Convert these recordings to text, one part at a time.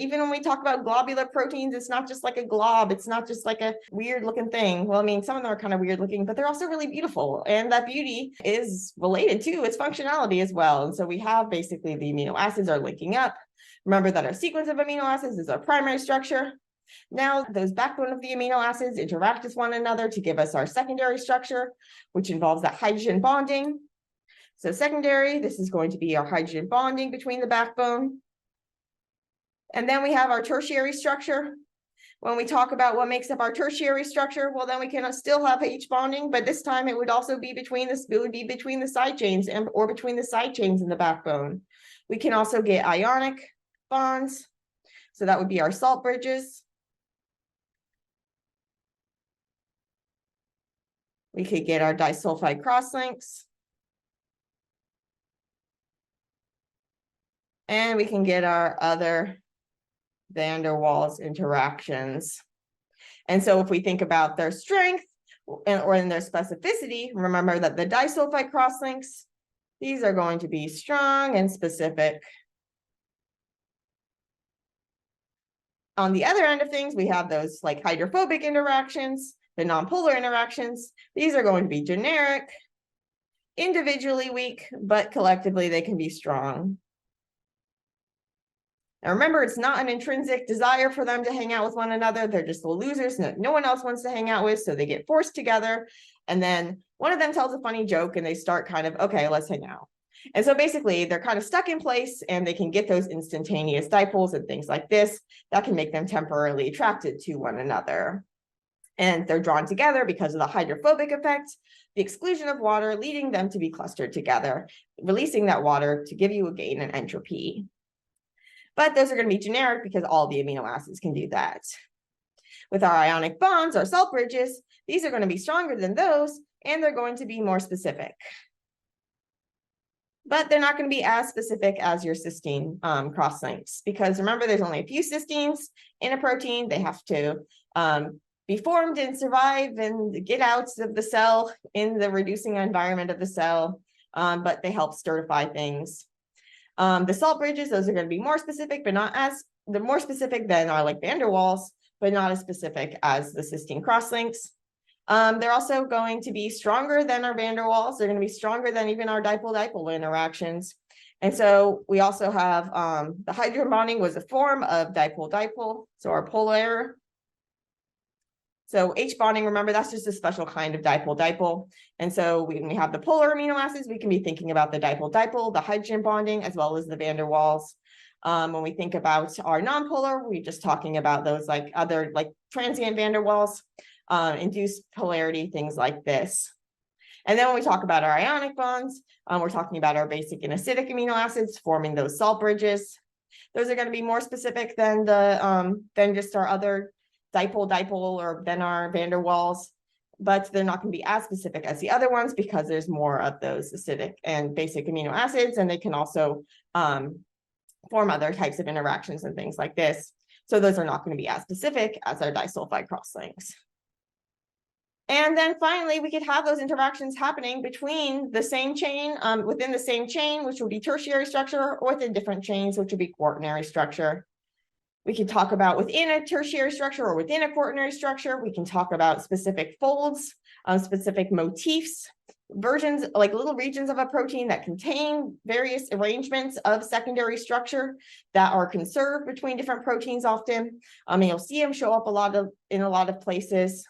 even when we talk about globular proteins, it's not just like a glob. It's not just like a weird looking thing. Well, I mean, some of them are kind of weird looking, but they're also really beautiful. And that beauty is related to its functionality as well. And so we have basically the amino acids are linking up. Remember that our sequence of amino acids is our primary structure. Now, those backbone of the amino acids interact with one another to give us our secondary structure, which involves that hydrogen bonding. So secondary, this is going to be our hydrogen bonding between the backbone. And then we have our tertiary structure. When we talk about what makes up our tertiary structure, well, then we can still have H bonding, but this time it would also be between this, it would be between the side chains and or between the side chains in the backbone. We can also get ionic bonds. So that would be our salt bridges. We could get our disulfide crosslinks. And we can get our other van der Waals interactions. And so if we think about their strength or in their specificity, remember that the disulfide crosslinks, these are going to be strong and specific. On the other end of things, we have those like hydrophobic interactions, the nonpolar interactions. These are going to be generic, individually weak, but collectively they can be strong. Now remember, it's not an intrinsic desire for them to hang out with one another. They're just the losers that no one else wants to hang out with, so they get forced together. And then one of them tells a funny joke and they start kind of, okay, let's hang out. And so basically they're kind of stuck in place and they can get those instantaneous dipoles and things like this that can make them temporarily attracted to one another. And they're drawn together because of the hydrophobic effect, the exclusion of water, leading them to be clustered together, releasing that water to give you a gain in entropy. But those are going to be generic because all the amino acids can do that. With our ionic bonds, our salt bridges, these are going to be stronger than those, and they're going to be more specific. But they're not going to be as specific as your cysteine crosslinks, because remember, there's only a few cysteines in a protein. They have to be formed and survive and get out of the cell in the reducing environment of the cell, but they help certify things. The salt bridges, those are going to be more specific, but not as, they're more specific than our like van der Waals, but not as specific as the cysteine crosslinks. They're also going to be stronger than our van der Waals. They're going to be stronger than even our dipole-dipole interactions. And so we also have the hydrogen bonding was a form of dipole-dipole, so our polar. So H bonding, remember, that's just a special kind of dipole-dipole. And so when we have the polar amino acids, we can be thinking about the dipole-dipole, the hydrogen bonding, as well as the van der Waals. When we think about our nonpolar, we're just talking about those like other like transient van der Waals, induced polarity, things like this. And then when we talk about our ionic bonds, we're talking about our basic and acidic amino acids forming those salt bridges. Those are going to be more specific than the than just our other dipole-dipole or than our van der Waals, but they're not going to be as specific as the other ones because there's more of those acidic and basic amino acids, and they can also form other types of interactions and things like this. So those are not going to be as specific as our disulfide crosslinks. And then finally, we could have those interactions happening between the same chain, within the same chain, which would be tertiary structure, or within different chains, which would be quaternary structure. We can talk about within a tertiary structure or within a quaternary structure. We can talk about specific folds, specific motifs, versions, like little regions of a protein that contain various arrangements of secondary structure that are conserved between different proteins often. And you'll see them show up in a lot of places.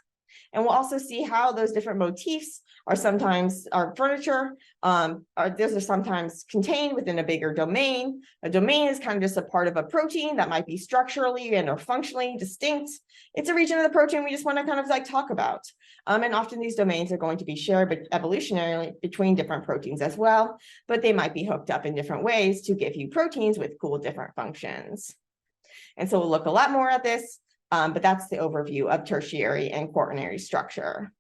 And we'll also see how those different motifs are sometimes our furniture, those are sometimes contained within a bigger domain. A domain is kind of just a part of a protein that might be structurally and or functionally distinct. It's a region of the protein we just want to kind of like talk about. And often these domains are going to be shared evolutionarily between different proteins as well, but they might be hooked up in different ways to give you proteins with cool different functions. And so we'll look a lot more at this. But that's the overview of tertiary and quaternary structure.